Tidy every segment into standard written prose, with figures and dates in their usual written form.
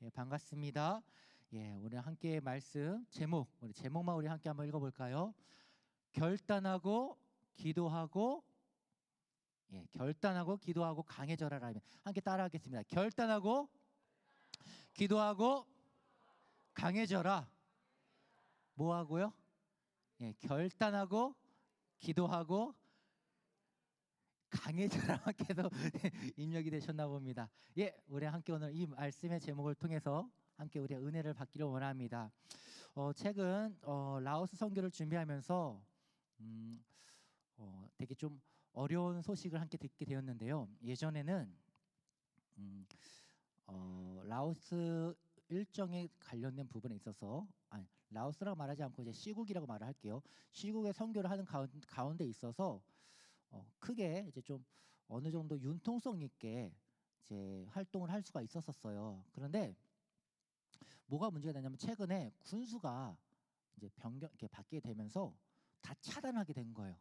예, 반갑습니다. 예, 오늘 함께 말씀 제목, 우리 제목만 우리 함께 한번 읽어볼까요? 결단하고 기도하고, 예, 결단하고 기도하고 강해져라. 함께 따라하겠습니다. 결단하고 기도하고 강해져라. 뭐 하고요? 예, 결단하고 기도하고 강해져라. 계속 입력이 되셨나 봅니다. 예, 우리 함께 오늘 이 말씀의 제목을 통해서 함께 우리의 은혜를 받기를 원합니다. 최근 라오스 선교를 준비하면서 되게 좀 어려운 소식을 함께 듣게 되었는데요. 예전에는 라오스 일정에 관련된 부분에 있어서 라오스라고 말하지 않고 이제 시국이라고 말을 할게요. 시국의 선교를 하는 가운데 있어서 크게 이제 좀 어느 정도 융통성 있게 이제 활동을 할 수가 있었어요. 그런데 뭐가 문제가 되냐면 최근에 군수가 이제 이렇게 바뀌게 되면서 다 차단하게 된 거예요.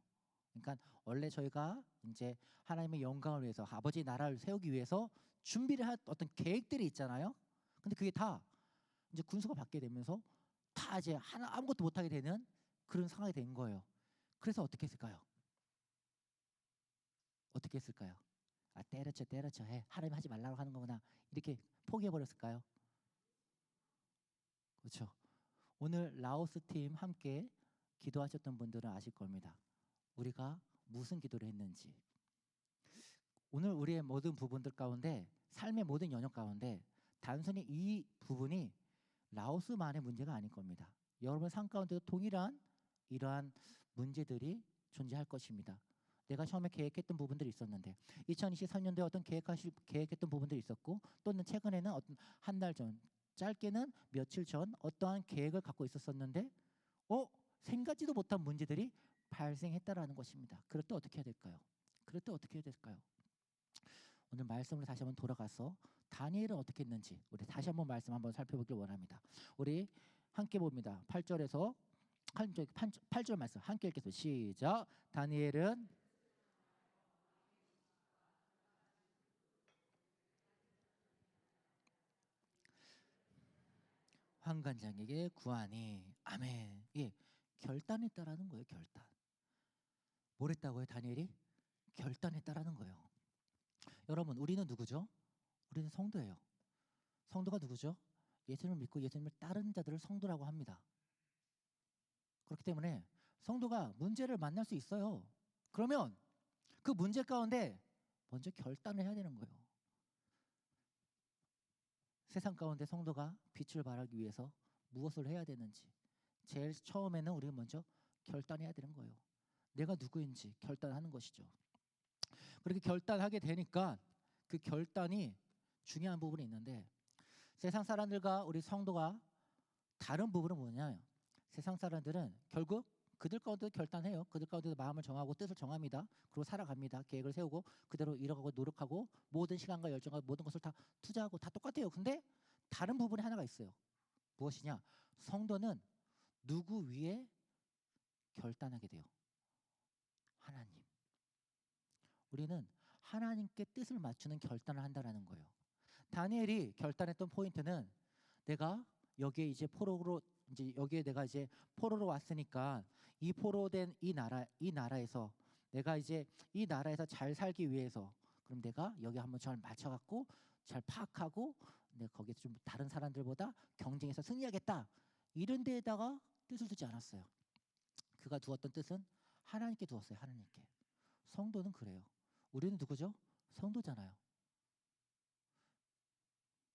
그러니까 원래 저희가 이제 하나님의 영광을 위해서 아버지 나라를 세우기 위해서 준비를 할 어떤 계획들이 있잖아요. 근데 그게 다 이제 군수가 바뀌게 되면서 다 이제 아무것도 못하게 되는 그런 상황이 된 거예요. 그래서 어떻게 했을까요? 어떻게 했을까요? 때려쳐 해. 하나님 하지 말라고 하는 거구나. 이렇게 포기해 버렸을까요? 그렇죠. 오늘 라오스 팀 함께 기도하셨던 분들은 아실 겁니다. 우리가 무슨 기도를 했는지. 오늘 우리의 모든 부분들 가운데, 삶의 모든 영역 가운데 단순히 이 부분이 라오스만의 문제가 아닐 겁니다. 여러분 삶 가운데도 동일한 이러한 문제들이 존재할 것입니다. 내가 처음에 계획했던 부분들이 있었는데 2023년도에 어떤 계획했던 부분들이 있었고, 또는 최근에는 어떤 한 달 전, 짧게는 며칠 전 어떠한 계획을 갖고 있었었는데 생각지도 못한 문제들이 발생했다라는 것입니다. 그럴 때 어떻게 해야 될까요? 오늘 말씀으로 다시 한번 돌아가서 다니엘은 어떻게 했는지 우리 다시 한번 말씀 한번 살펴보길 원합니다. 우리 함께 봅니다. 8절에서 8절 말씀 함께 읽겠습니다. 시작. 다니엘은 환관장에게 구하니. 아멘. 예, 결단했다라는 거예요. 결단. 뭘 했다고요? 다니엘이 결단했다라는 거예요. 여러분, 우리는 누구죠? 우리는 성도예요. 성도가 누구죠? 예수님을 믿고 예수님을 따르는 자들을 성도라고 합니다. 그렇기 때문에 성도가 문제를 만날 수 있어요. 그러면 그 문제 가운데 먼저 결단을 해야 되는 거예요. 세상 가운데 성도가 빛을 발하기 위해서 무엇을 해야 되는지 제일 처음에는 우리가 먼저 결단해야 되는 거예요. 내가 누구인지 결단하는 것이죠. 그렇게 결단하게 되니까 그 결단이 중요한 부분이 있는데, 세상 사람들과 우리 성도가 다른 부분은 뭐냐면, 세상 사람들은 결국 그들 가운데 결단해요. 그들 가운데 마음을 정하고 뜻을 정합니다. 그리고 살아갑니다. 계획을 세우고 그대로 이뤄가고 노력하고 모든 시간과 열정과 모든 것을 다 투자하고 다 똑같아요. 근데 다른 부분이 하나가 있어요. 무엇이냐? 성도는 누구 위에 결단하게 돼요? 하나님. 우리는 하나님께 뜻을 맞추는 결단을 한다는 거예요. 다니엘이 결단했던 포인트는, 내가 여기에 이제 여기에 내가 이제 포로로 왔으니까 이 포로된 이 나라에서 내가 이제 이 나라에서 잘 살기 위해서, 그럼 내가 여기 한번 잘 맞춰갖고 잘 파악하고 내가 거기서 좀 다른 사람들보다 경쟁해서 승리하겠다, 이런 데에다가 뜻을 두지 않았어요. 그가 두었던 뜻은 하나님께 두었어요. 하나님께. 성도는 그래요. 우리는 누구죠? 성도잖아요.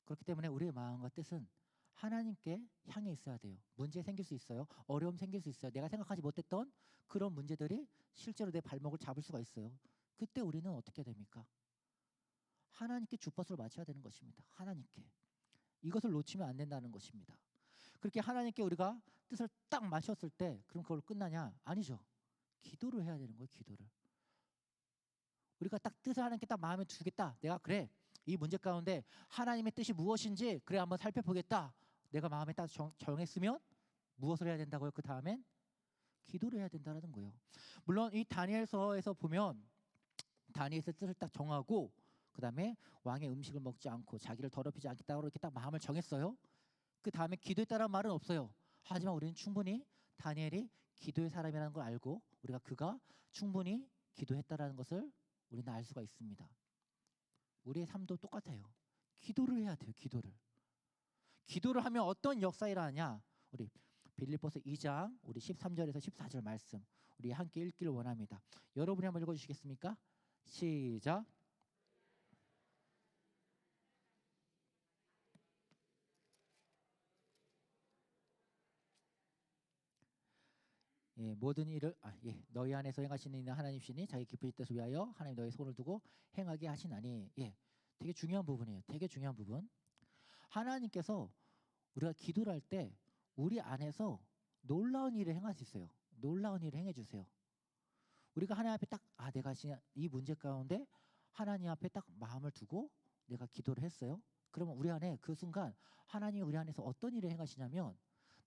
그렇기 때문에 우리의 마음과 뜻은 하나님께 향해 있어야 돼요. 문제 생길 수 있어요. 어려움 생길 수 있어요. 내가 생각하지 못했던 그런 문제들이 실제로 내 발목을 잡을 수가 있어요. 그때 우리는 어떻게 됩니까? 하나님께 주파수를 맞춰야 되는 것입니다. 하나님께. 이것을 놓치면 안 된다는 것입니다. 그렇게 하나님께 우리가 뜻을 딱 맞췄을 때 그럼 그걸로 끝나냐? 아니죠. 기도를 해야 되는 거예요. 기도를. 우리가 딱 뜻을 하나님께 딱 마음에 두겠다. 내가 그래, 이 문제 가운데 하나님의 뜻이 무엇인지 그래 한번 살펴보겠다. 내가 마음에 딱 정했으면 무엇을 해야 된다고요? 그 다음엔 기도를 해야 된다는 거예요. 물론 이 다니엘서에서 보면 다니엘서 뜻을 딱 정하고 그 그 다음에 왕의 음식을 먹지 않고 자기를 더럽히지 않겠다고 이렇게 딱 마음을 정했어요. 그 다음에 기도했다는 말은 없어요. 하지만 우리는 충분히 다니엘이 기도의 사람이라는 걸 알고 우리가 그가 충분히 기도했다라는 것을 우리는 알 수가 있습니다. 우리의 삶도 똑같아요. 기도를 해야 돼요. 기도를 하면 어떤 역사 일어나냐? 우리 빌립보서 2장 우리 13절에서 14절 말씀 우리 함께 읽기를 원합니다. 여러분이 한번 읽어주시겠습니까? 시작. 예, 모든 일을 너희 안에서 행하시는 이는 하나님이시니 자기 기쁘신 뜻을 위하여 하나님 너희 손을 두고 행하게 하시나니. 예, 되게 중요한 부분이에요. 되게 중요한 부분. 하나님께서 우리가 기도를 할 때 우리 안에서 놀라운 일을 행할 수 있어요. 놀라운 일을 행해 주세요. 우리가 하나님 앞에 딱 내가 이 문제 가운데 하나님 앞에 딱 마음을 두고 내가 기도를 했어요. 그러면 우리 안에 그 순간 하나님이 우리 안에서 어떤 일을 행하시냐면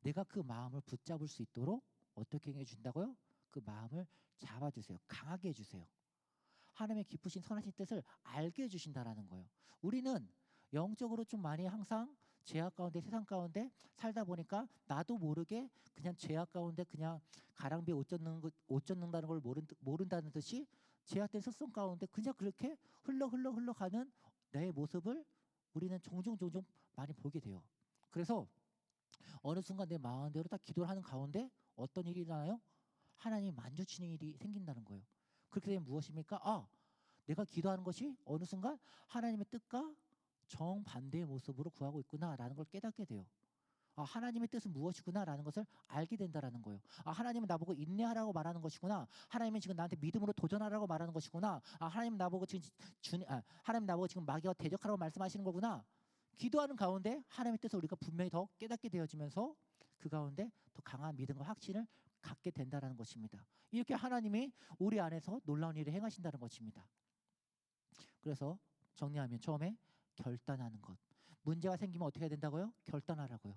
내가 그 마음을 붙잡을 수 있도록 어떻게 행해 준다고요? 그 마음을 잡아주세요. 강하게 해주세요. 하나님의 깊으신 선하신 뜻을 알게 해주신다라는 거예요. 우리는 영적으로 좀 많이 항상 죄악 가운데 세상 가운데 살다 보니까 나도 모르게 그냥 죄악 가운데 그냥 가랑비에 옷 젖는다는 걸 모른다는 듯이 죄악된 습성 가운데 그냥 그렇게 흘러가는 내 모습을 우리는 종종 많이 보게 돼요. 그래서 어느 순간 내 마음대로 딱 기도를 하는 가운데 어떤 일이 일어나요? 하나님이 만져주시는 일이 생긴다는 거예요. 그렇게 되면 무엇입니까? 내가 기도하는 것이 어느 순간 하나님의 뜻과 정반대의 모습으로 구하고 있구나라는 걸 깨닫게 돼요. 하나님의 뜻은 무엇이구나라는 것을 알게 된다라는 거예요. 하나님은 나보고 인내하라고 말하는 것이구나. 하나님은 지금 나한테 믿음으로 도전하라고 말하는 것이구나. 하나님 나보고 지금 하나님 나보고 지금 마귀와 대적하라고 말씀하시는 거구나. 기도하는 가운데 하나님의 뜻을 우리가 분명히 더 깨닫게 되어지면서 그 가운데 더 강한 믿음과 확신을 갖게 된다라는 것입니다. 이렇게 하나님이 우리 안에서 놀라운 일을 행하신다는 것입니다. 그래서 정리하면 처음에 결단하는 것. 문제가 생기면 어떻게 해야 된다고요? 결단하라고요.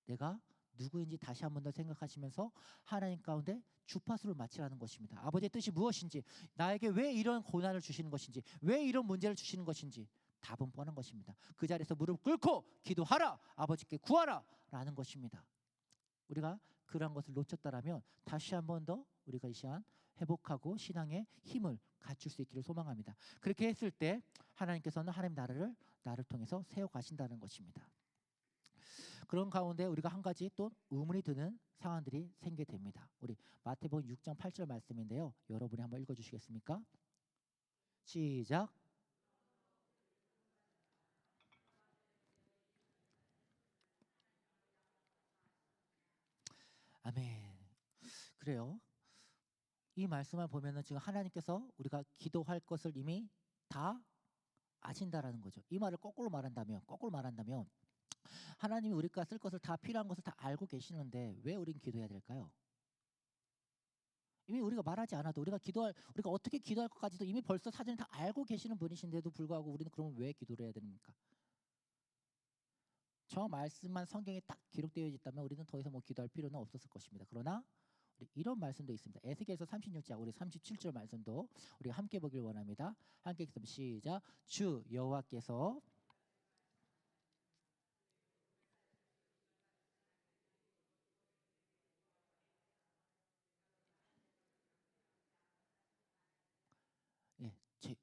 내가 누구인지 다시 한 번 더 생각하시면서 하나님 가운데 주파수를 맞추라는 것입니다. 아버지의 뜻이 무엇인지, 나에게 왜 이런 고난을 주시는 것인지, 왜 이런 문제를 주시는 것인지 답은 뻔한 것입니다. 그 자리에서 무릎 꿇고 기도하라, 아버지께 구하라 라는 것입니다. 우리가 그런 것을 놓쳤다라면 다시 한 번 더 우리가 이 시간 회복하고 신앙의 힘을 갖출 수 있기를 소망합니다. 그렇게 했을 때 하나님께서는 하나님 나를 통해서 세워 가신다는 것입니다. 그런 가운데 우리가 한 가지 또 의문이 드는 상황들이 생기게 됩니다. 우리 마태복음 6장 8절 말씀인데요. 여러분이 한번 읽어 주시겠습니까? 시작. 아멘. 그래요. 이 말씀을 보면은 지금 하나님께서 우리가 기도할 것을 이미 다 아신다라는 거죠. 이 말을 거꾸로 말한다면 하나님이 우리가 쓸 것을 다 필요한 것을 다 알고 계시는데 왜 우린 기도해야 될까요? 이미 우리가 말하지 않아도 우리가 어떻게 기도할 것까지도 이미 벌써 사전에 다 알고 계시는 분이신데도 불구하고 우리는 그러면 왜 기도를 해야 됩니까? 저 말씀만 성경에 딱 기록되어 있다면 우리는 더 이상 기도할 필요는 없었을 것입니다. 그러나 우리 이런 말씀도 있습니다. 에스겔서 36장 우리 37절 말씀도 우리 함께 보길 원합니다. 함께 읽습니다. 시작. 주 여호와께서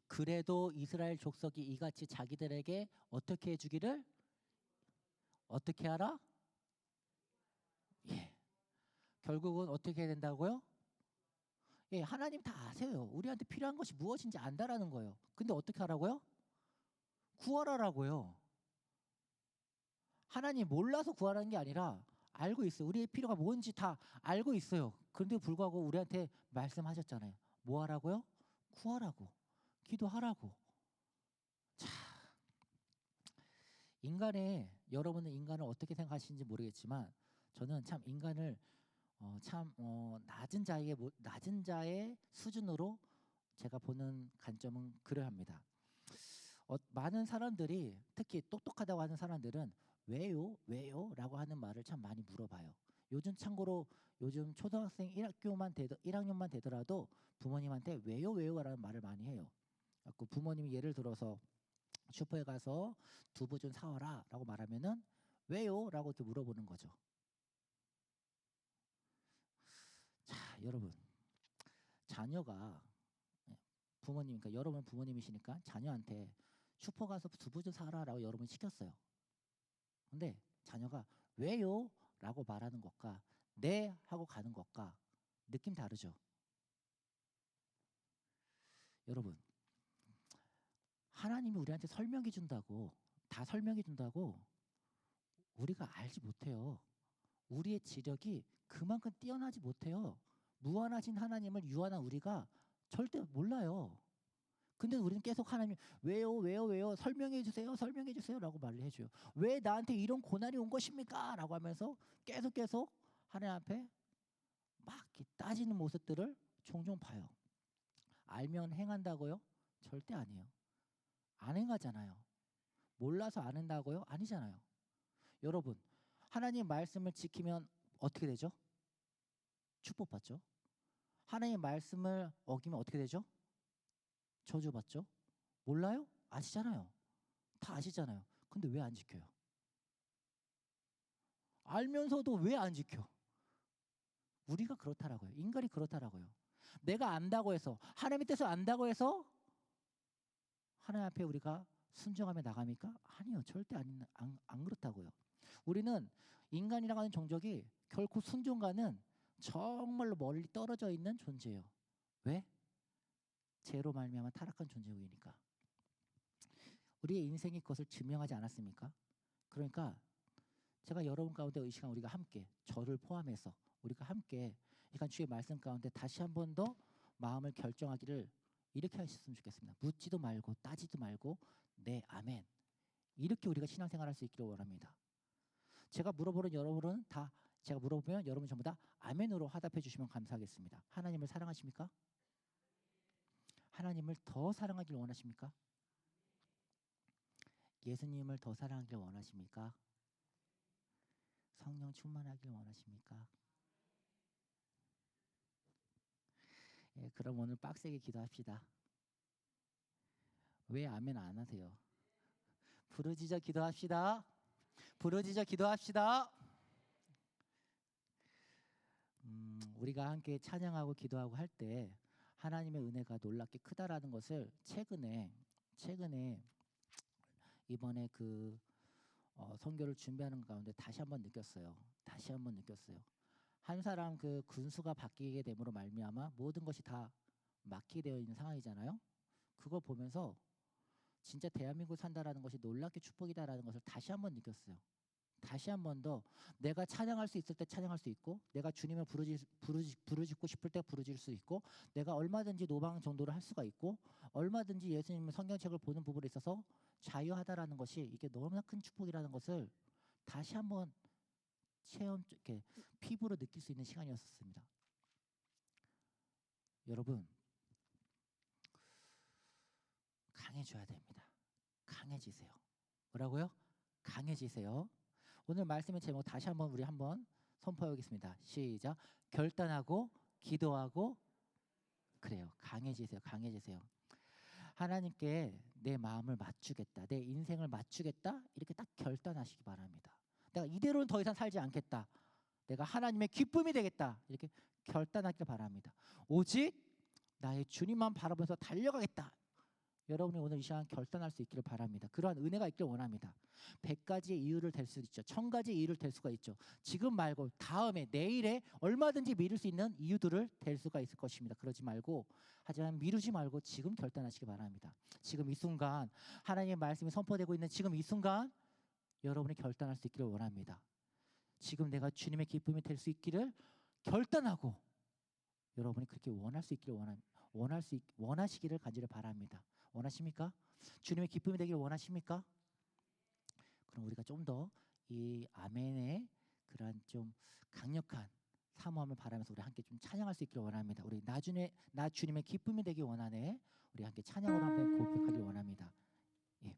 그래도 이스라엘 족속이 이같이 자기들에게 어떻게 해주기를 어떻게 하라? 결국은 어떻게 해야 된다고요? 하나님 다 아세요. 우리한테 필요한 것이 무엇인지 안다라는 거예요. 근데 어떻게 하라고요? 구하라라고요. 하나님 몰라서 구하라는 게 아니라 알고 있어요. 우리의 필요가 뭔지 다 알고 있어요. 그런데 불구하고 우리한테 말씀하셨잖아요. 뭐 하라고요? 구하라고. 기도하라고. 자, 여러분은 인간을 어떻게 생각하시는지 모르겠지만 저는 참 인간을 낮은 자의 수준으로 제가 보는 관점은 그러합니다. 많은 사람들이 특히 똑똑하다고 하는 사람들은 왜요? 라고 하는 말을 참 많이 물어봐요. 참고로 요즘 초등학생 1학년만 되더라도 부모님한테 왜요? 라는 말을 많이 해요. 그 부모님이 예를 들어서 슈퍼에 가서 두부 좀 사와라라고 말하면은 왜요?라고 이렇게 물어보는 거죠. 자, 여러분, 자녀가 부모님, 그러니까 여러분 부모님이시니까 자녀한테 슈퍼 가서 두부 좀 사라라고 여러분 시켰어요. 근데 자녀가 왜요? 라고 말하는 것과 네 하고 가는 것과 느낌 다르죠. 여러분, 하나님이 우리한테 설명해 준다고 다 설명해 준다고 우리가 알지 못해요. 우리의 지력이 그만큼 뛰어나지 못해요. 무한하신 하나님을 유한한 우리가 절대 몰라요. 근데 우리는 계속 하나님 왜요 설명해 주세요 라고 말을 해줘요. 왜 나한테 이런 고난이 온 것입니까? 라고 하면서 계속 하나님 앞에 막 이렇게 따지는 모습들을 종종 봐요. 알면 행한다고요? 절대 아니에요. 안 행하잖아요. 몰라서 안 한다고요? 아니잖아요. 여러분, 하나님 말씀을 지키면 어떻게 되죠? 축복받죠. 하나님 말씀을 어기면 어떻게 되죠? 저주받죠. 몰라요? 아시잖아요. 다 아시잖아요. 근데 왜 안 지켜요? 알면서도 왜 안 지켜? 우리가 그렇다라고요. 인간이 그렇다라고요. 내가 안다고 해서 하나님의 뜻을 안다고 해서 하나님 앞에 우리가 순종하며 나갑니까? 아니요. 절대 안 그렇다고요. 우리는 인간이라고 하는 종족이 결코 순종과는 정말로 멀리 떨어져 있는 존재예요. 왜? 죄로 말미암아 타락한 존재이니까. 우리의 인생이 그것을 증명하지 않았습니까? 그러니까 제가 여러분 가운데 이 시간 우리가 함께 저를 포함해서 우리가 함께 이간 주의 말씀 가운데 다시 한 번 더 마음을 결정하기를 이렇게 하셨으면 좋겠습니다. 묻지도 말고 따지도 말고 네 아멘. 이렇게 우리가 신앙생활할 수 있기를 원합니다. 제가 물어보는 여러분은 다 제가 물어보면 여러분 전부 다 아멘으로 화답해 주시면 감사하겠습니다. 하나님을 사랑하십니까? 하나님을 더 사랑하길 원하십니까? 예수님을 더 사랑하길 원하십니까? 성령 충만하길 원하십니까? 예, 그럼 오늘 빡세게 기도합시다. 왜 아멘 안 하세요? 부르짖어 기도합시다. 부르짖어 기도합시다. 우리가 함께 찬양하고 기도하고 할 때 하나님의 은혜가 놀랍게 크다라는 것을 최근에 이번에 그 선교를 준비하는 가운데 다시 한번 느꼈어요. 한 사람 그 군수가 바뀌게 됨으로 말미암아 모든 것이 다 막히게 되어 있는 상황이잖아요. 그걸 보면서 진짜 대한민국 산다라는 것이 놀랍게 축복이다라는 것을 다시 한번 느꼈어요. 다시 한 번 더 내가 찬양할 수 있을 때 찬양할 수 있고 내가 주님을 부르짖고 싶을 때 부르짖을 수 있고 내가 얼마든지 노방 정도를 할 수가 있고 얼마든지 예수님의 성경책을 보는 부분에 있어서 자유하다라는 것이 이게 너무나 큰 축복이라는 것을 다시 한번 이렇게 피부로 느낄 수 있는 시간이었습니다. 여러분 강해져야 됩니다. 강해지세요. 뭐라고요? 강해지세요. 오늘 말씀의 제목 다시 한번 우리 한번 선포하겠습니다. 시작. 결단하고 기도하고 그래요. 강해지세요. 하나님께 내 마음을 맞추겠다. 내 인생을 맞추겠다. 이렇게 딱 결단하시기 바랍니다. 내가 이대로는 더 이상 살지 않겠다. 내가 하나님의 기쁨이 되겠다. 이렇게 결단하기를 바랍니다. 오직 나의 주님만 바라보면서 달려가겠다. 여러분이 오늘 이 시간 결단할 수 있기를 바랍니다. 그러한 은혜가 있기를 원합니다. 100가지의 이유를 댈 수 있죠. 1000가지의 이유를 댈 수가 있죠. 지금 말고 다음에 내일에 얼마든지 미룰 수 있는 이유들을 댈 수가 있을 것입니다. 그러지 말고 하지만 미루지 말고 지금 결단하시기 바랍니다. 지금 이 순간 하나님의 말씀이 선포되고 있는 지금 이 순간 여러분이 결단할 수 있기를 원합니다. 지금 내가 주님의 기쁨이 될 수 있기를 결단하고 여러분이 그렇게 원할 수 있기를 원하시기를 간절히 바랍니다. 원하십니까? 주님의 기쁨이 되기를 원하십니까? 그럼 우리가 좀 더 이 아멘의 그러한 좀 강력한 사모함을 바라면서 우리 함께 좀 찬양할 수 있기를 원합니다. 우리 나 주님의 기쁨이 되기 원하네. 우리 함께 찬양으로 한번 고백하길 원합니다. 예.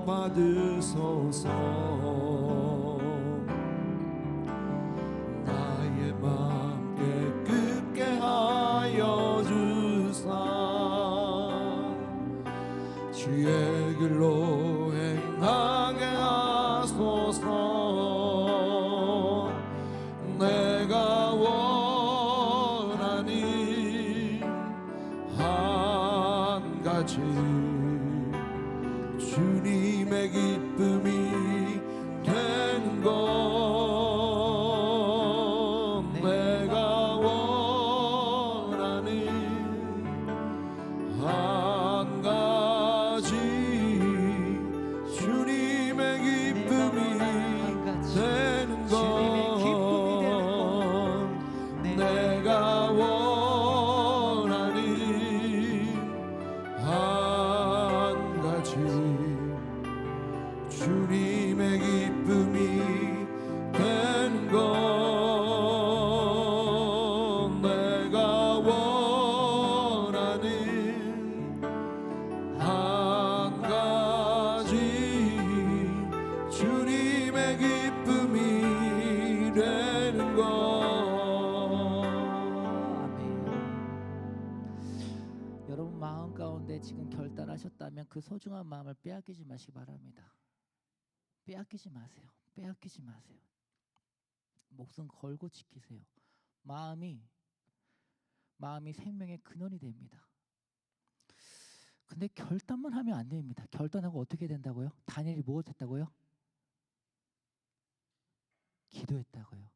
받으소서. 나의 맘 깨끗게 하여 주사 주의 길로 행하게 하소서. 내가 원하는 한 가지 주님의 기쁨이 되는 것. 내가 원하는 한 가지 주님의 기쁨이 되는 것. 내가 원하는 한 가지 주님의 기쁨이 되는 것. 내가 원하는 한 가지 주님의 기쁨이 되는 것. 여러분 마음 가운데 지금 결단하셨다면 그 소중한 마음을 빼앗기지 마시기 바랍니다. 빼앗기지 마세요. 빼앗기지 마세요. 목숨 걸고 지키세요. 마음이 생명의 근원이 됩니다. 근데 결단만 하면 안 됩니다. 결단하고 어떻게 된다고요? 다니엘이 무엇 했다고요? 기도했다고요.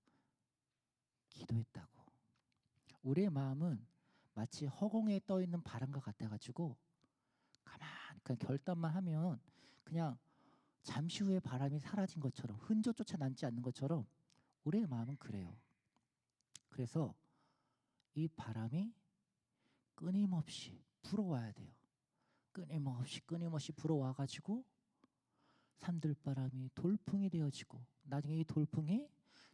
기도했다고. 우리의 마음은 마치 허공에 떠 있는 바람과 같아가지고 가만히 그냥 결단만 하면 그냥 잠시 후에 바람이 사라진 것처럼 흔적조차 남지 않는 것처럼 우리의 마음은 그래요. 그래서 이 바람이 끊임없이 불어와야 돼요. 끊임없이 불어와가지고 산들바람이 돌풍이 되어지고 나중에 이 돌풍이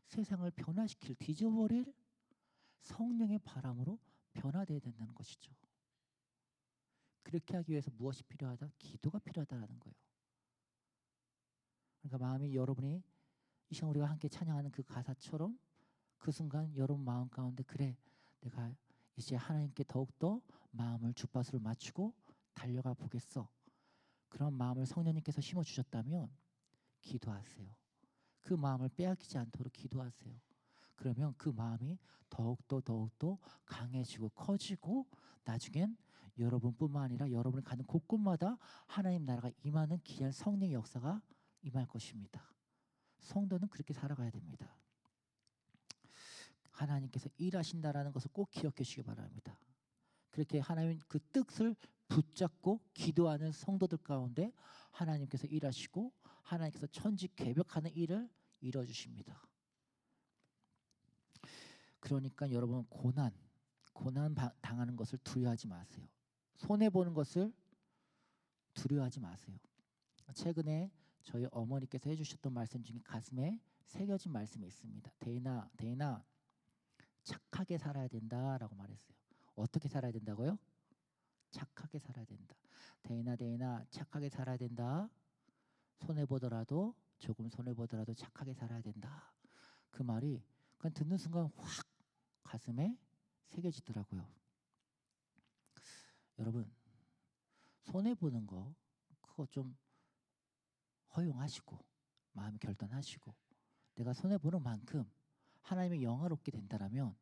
세상을 변화시킬 뒤져버릴 성령의 바람으로 변화되어야 된다는 것이죠. 그렇게 하기 위해서 무엇이 필요하다? 기도가 필요하다는 거예요. 그러니까 마음이 여러분이 이 시간 우리가 함께 찬양하는 그 가사처럼 그 순간 여러분 마음 가운데 그래 내가 이제 하나님께 더욱더 마음을 주파수를 맞추고 달려가 보겠어. 그런 마음을 성령님께서 심어주셨다면 기도하세요. 그 마음을 빼앗기지 않도록 기도하세요. 그러면 그 마음이 더욱더 강해지고 커지고 나중엔 여러분뿐만 아니라 여러분이 가는 곳곳마다 하나님 나라가 임하는 귀한 성령의 역사가 임할 것입니다. 성도는 그렇게 살아가야 됩니다. 하나님께서 일하신다라는 것을 꼭 기억해 주시기 바랍니다. 그렇게 하나님 그 뜻을 붙잡고 기도하는 성도들 가운데 하나님께서 일하시고 하나님께서 천지개벽하는 일을 이뤄주십니다. 그러니까 여러분 고난 당하는 것을 두려워하지 마세요. 손해보는 것을 두려워하지 마세요. 최근에 저희 어머니께서 해주셨던 말씀 중에 가슴에 새겨진 말씀이 있습니다. 대인아 착하게 살아야 된다라고 말했어요. 어떻게 살아야 된다고요? 착하게 살아야 된다. 대인아 착하게 살아야 된다. 조금 손해보더라도 착하게 살아야 된다. 그 말이 그냥 듣는 순간 확 가슴에 새겨지더라고요. 여러분 손해보는 거 그거 좀 허용하시고 마음 결단하시고 내가 손해보는 만큼 하나님의 영화롭게 된다라면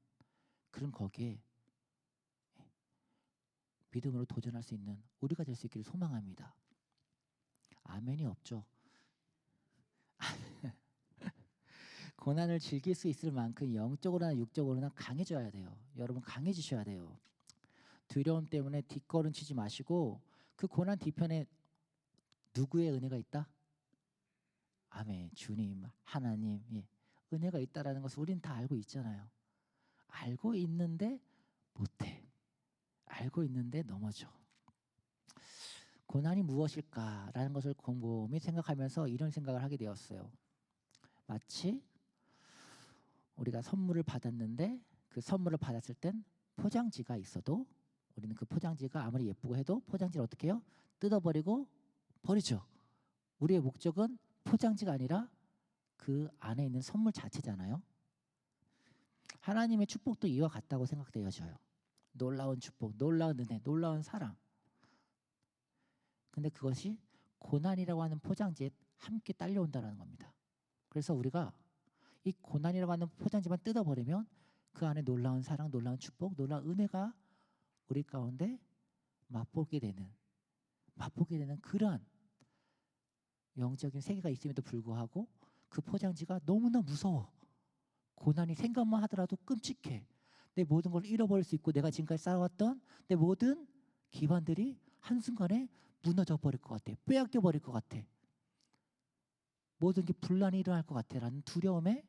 그런 거기에 믿음으로 도전할 수 있는 우리가 될 수 있기를 소망합니다. 아멘이 없죠. 고난을 즐길 수 있을 만큼 영적으로나 육적으로나 강해져야 돼요. 여러분 강해지셔야 돼요. 두려움 때문에 뒷걸음치지 마시고 그 고난 뒤편에 누구의 은혜가 있다? 아멘. 주님, 하나님, 은혜가 있다라는 것을 우리는 다 알고 있잖아요. 알고 있는데 못해. 알고 있는데 넘어져. 고난이 무엇일까라는 것을 곰곰이 생각하면서 이런 생각을 하게 되었어요. 마치 우리가 선물을 받았는데 그 선물을 받았을 땐 포장지가 있어도 우리는 그 포장지가 아무리 예쁘고 해도 포장지를 어떻게 해요? 뜯어버리고 버리죠. 우리의 목적은 포장지가 아니라 그 안에 있는 선물 자체잖아요. 하나님의 축복도 이와 같다고 생각되어져요. 놀라운 축복, 놀라운 은혜, 놀라운 사랑. 근데 그것이 고난이라고 하는 포장지에 함께 딸려온다는 겁니다. 그래서 우리가 이 고난이라고 하는 포장지만 뜯어버리면 그 안에 놀라운 사랑, 놀라운 축복, 놀라운 은혜가 우리 가운데 맛보게 되는 그러한 영적인 세계가 있음에도 불구하고 그 포장지가 너무나 무서워. 고난이 생각만 하더라도 끔찍해. 내 모든 걸 잃어버릴 수 있고 내가 지금까지 쌓아왔던 내 모든 기반들이 한순간에 무너져 버릴 것 같아. 빼앗겨 버릴 것 같아. 모든 게 분란이 일어날 것 같아라는 두려움에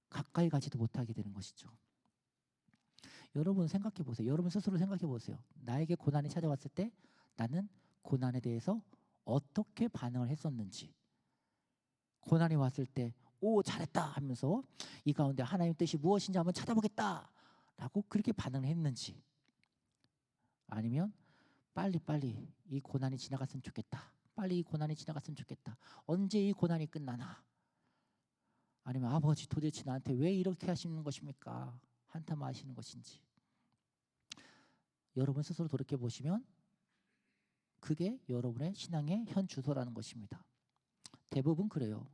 가까이 가지도 못하게 되는 것이죠. 여러분 생각해 보세요. 여러분 스스로 생각해 보세요. 나에게 고난이 찾아왔을 때 나는 고난에 대해서 어떻게 반응을 했었는지. 고난이 왔을 때 오 잘했다 하면서 이 가운데 하나님의 뜻이 무엇인지 한번 찾아보겠다 라고 그렇게 반응을 했는지, 아니면 빨리 이 고난이 지나갔으면 좋겠다, 빨리 이 고난이 지나갔으면 좋겠다, 언제 이 고난이 끝나나, 아니면 아버지 도대체 나한테 왜 이렇게 하시는 것입니까 한탄하시는 것인지. 여러분 스스로 돌이켜 보시면 그게 여러분의 신앙의 현 주소라는 것입니다. 대부분 그래요.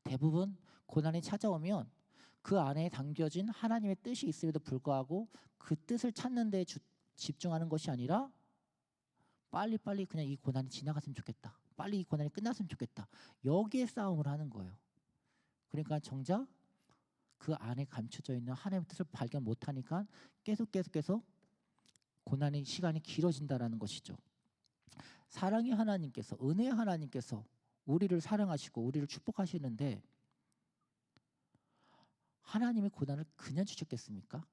대부분 고난이 찾아오면 그 안에 담겨진 하나님의 뜻이 있음에도 불구하고 그 뜻을 찾는 데 집중하는 것이 아니라 빨리 그냥 이 고난이 지나갔으면 좋겠다, 빨리 이 고난이 끝났으면 좋겠다, 여기에 싸움을 하는 거예요. 그러니까 정작 그 안에 감춰져 있는 하나님의 뜻을 발견 못하니까 계속 고난의 시간이 길어진다라는 것이죠. 사랑의 하나님께서, 은혜의 하나님께서 우리를 사랑하시고 우리를 축복하시는데 하나님의 고난을 그냥 주셨겠습니까?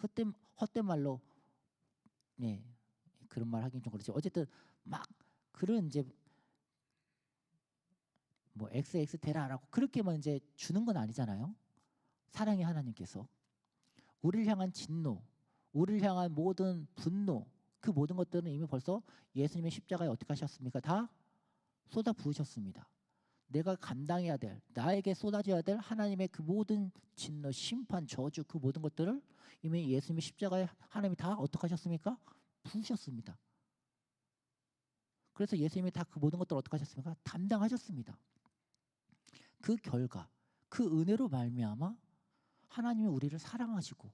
헛된 말로 그런 말 하긴 좀 그렇지. 어쨌든 막 그런 이제 뭐 XX 되라라고 그렇게만 이제 주는 건 아니잖아요. 사랑의 하나님께서 우리를 향한 진노, 우리를 향한 모든 분노, 그 모든 것들은 이미 벌써 예수님의 십자가에 어떻게 하셨습니까? 다 쏟아 부으셨습니다. 내가 감당해야 될, 나에게 쏟아져야 될 하나님의 그 모든 진노, 심판, 저주, 그 모든 것들을 이미 예수님의 십자가에 하나님이 다 어떻게 하셨습니까? 부으셨습니다. 그래서 예수님이 다 그 모든 것들을 어떻게 하셨습니까? 담당하셨습니다. 그 결과, 그 은혜로 말미암아 하나님이 우리를 사랑하시고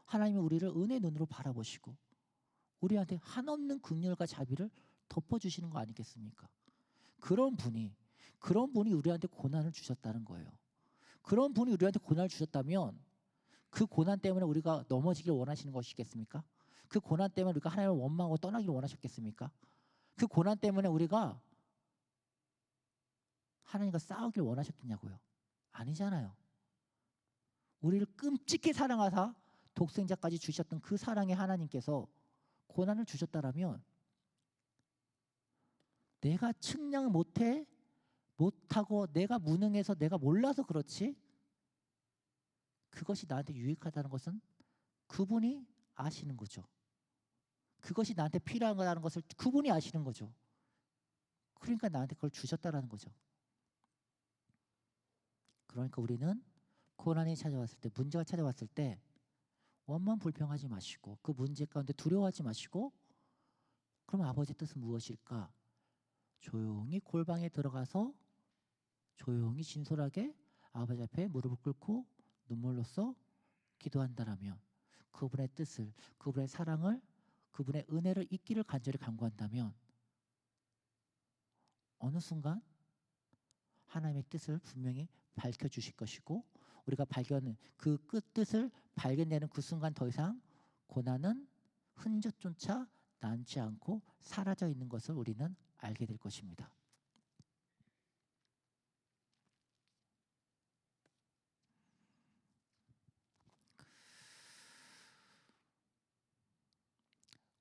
하나님이 우리를 은혜의 눈으로 바라보시고 우리한테 한없는 긍휼과 자비를 덮어주시는 거 아니겠습니까? 그런 분이 우리한테 고난을 주셨다는 거예요. 그런 분이 우리한테 고난을 주셨다면 그 고난 때문에 우리가 넘어지길 원하시는 것이겠습니까? 그 고난 때문에 우리가 하나님을 원망하고 떠나기를 원하셨겠습니까? 그 고난 때문에 우리가 하나님과 싸우길 원하셨겠냐고요? 아니잖아요. 우리를 끔찍히 사랑하사 독생자까지 주셨던 그 사랑의 하나님께서 고난을 주셨다라면 내가 측량을 못하고 내가 무능해서 내가 몰라서 그렇지, 그것이 나한테 유익하다는 것은 그분이 아시는 거죠. 그것이 나한테 필요한 거라는 것을 그분이 아시는 거죠. 그러니까 나한테 그걸 주셨다라는 거죠. 그러니까 우리는 고난이 찾아왔을 때, 문제가 찾아왔을 때 원망 불평하지 마시고 그 문제 가운데 두려워하지 마시고, 그럼 아버지의 뜻은 무엇일까? 조용히 골방에 들어가서 조용히 진솔하게 아버지 앞에 무릎을 꿇고 눈물로써 기도한다라면, 그분의 뜻을, 그분의 사랑을, 그분의 은혜를 잊기를 간절히 간구한다면 어느 순간 하나님의 뜻을 분명히 밝혀주실 것이고, 우리가 그 뜻을 발견되는 그 순간 더 이상 고난은 흔적조차 남지 않고 사라져 있는 것을 우리는 알게 될 것입니다.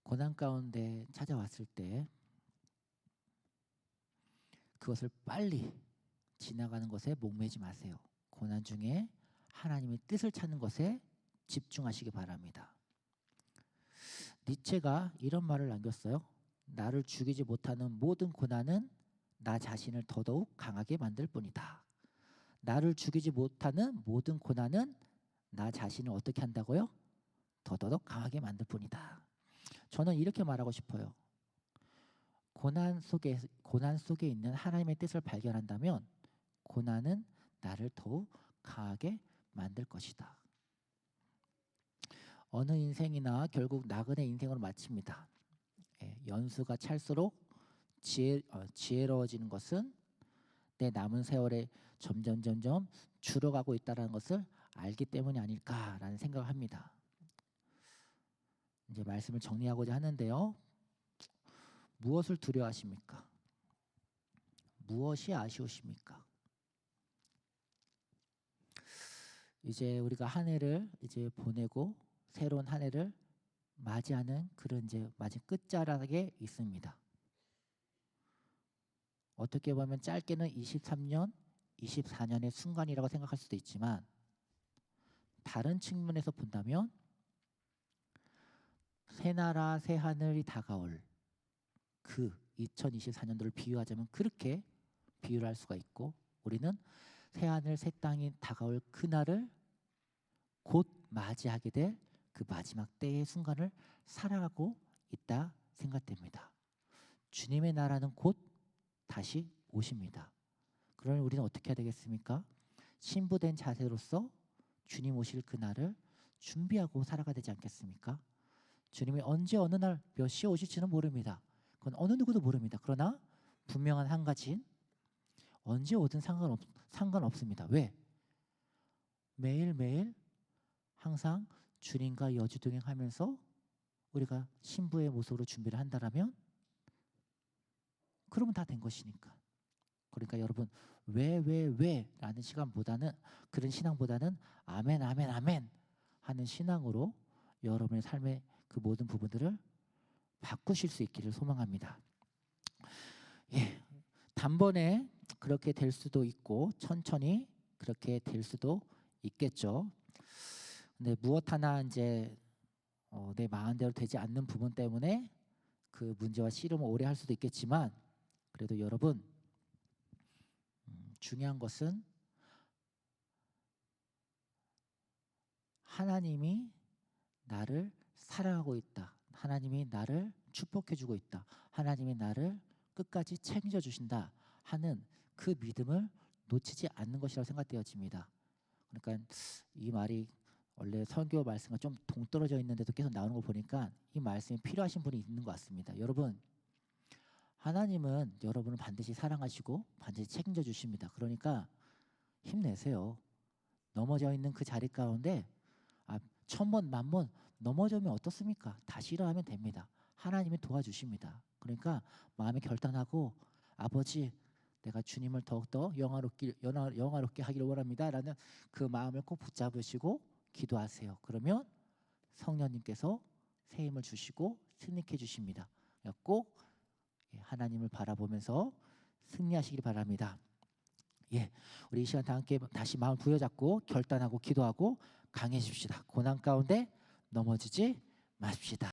고난 가운데 찾아왔을 때 그것을 빨리 지나가는 것에 목매지 마세요. 고난 중에 하나님의 뜻을 찾는 것에 집중하시기 바랍니다. 니체가 이런 말을 남겼어요. 나를 죽이지 못하는 모든 고난은 나 자신을 더더욱 강하게 만들 뿐이다. 나를 죽이지 못하는 모든 고난은 나 자신을 어떻게 한다고요? 더더욱 강하게 만들 뿐이다. 저는 이렇게 말하고 싶어요. 고난 속에 있는 하나님의 뜻을 발견한다면 고난은 나를 더욱 강하게 만들 것이다. 어느 인생이나 결국 나그네 인생으로 마칩니다. 연수가 찰수록 지혜로워지는 것은 내 남은 세월에 점점 줄어가고 있다는 것을 알기 때문이 아닐까라는 생각을 합니다. 이제 말씀을 정리하고자 하는데요. 무엇을 두려워하십니까? 무엇이 아쉬우십니까? 이제 우리가 한 해를 이제 보내고 새로운 한 해를 맞이하는 그런 이제 마지막 끝자락에 있습니다. 어떻게 보면 짧게는 23년, 24년의 순간이라고 생각할 수도 있지만 다른 측면에서 본다면 새나라 새하늘이 다가올 그 2024년도를 비유하자면 그렇게 비유를 할 수가 있고 우리는 새하늘 새 땅이 다가올 그날을 곧 맞이하게 될 그 마지막 때의 순간을 살아가고 있다 생각됩니다. 주님의 나라는 곧 다시 오십니다. 그러면 우리는 어떻게 해야 되겠습니까? 신부된 자세로서 주님 오실 그날을 준비하고 살아가야 되지 않겠습니까? 주님이 언제 어느 날 몇 시에 오실지는 모릅니다. 그건 어느 누구도 모릅니다. 그러나 분명한 한 가지는 언제 오든 상관없습니다. 왜? 매일매일 항상 주님과 여주동행하면서 우리가 신부의 모습으로 준비를 한다라면 그러면 다 된 것이니까. 그러니까 여러분 왜라는 시간보다는 그런 신앙보다는 아멘 아멘 아멘 하는 신앙으로 여러분의 삶의 그 모든 부분들을 바꾸실 수 있기를 소망합니다. 단번에 그렇게 될 수도 있고 천천히 그렇게 될 수도 있겠죠. 근데 무엇 하나 이제 내 마음대로 되지 않는 부분 때문에 그 문제와 씨름을 오래 할 수도 있겠지만 그래도 여러분 중요한 것은 하나님이 나를 사랑하고 있다. 하나님이 나를 축복해주고 있다. 하나님이 나를 끝까지 책임져 주신다 하는 그 믿음을 놓치지 않는 것이라고 생각되어집니다. 그러니까 이 말이 원래 설교 말씀과 좀 동떨어져 있는데도 계속 나오는 거 보니까 이 말씀이 필요하신 분이 있는 것 같습니다. 여러분 하나님은 여러분을 반드시 사랑하시고 반드시 책임져 주십니다. 그러니까 힘내세요. 넘어져 있는 그 자리 가운데 1000번, 10,000번 넘어지면 어떻습니까? 다시 일어나면 됩니다. 하나님이 도와주십니다. 그러니까 마음에 결단하고 아버지 내가 주님을 더욱더 영화롭게 하기를 원합니다 라는 그 마음을 꼭 붙잡으시고 기도하세요. 그러면 성령님께서 새 힘을 주시고 승리케 주십니다. 꼭 하나님을 바라보면서 승리하시길 바랍니다. 우리 이 시간 다 함께 다시 마음 부여잡고 결단하고 기도하고 강해집시다. 고난 가운데 넘어지지 마십시다.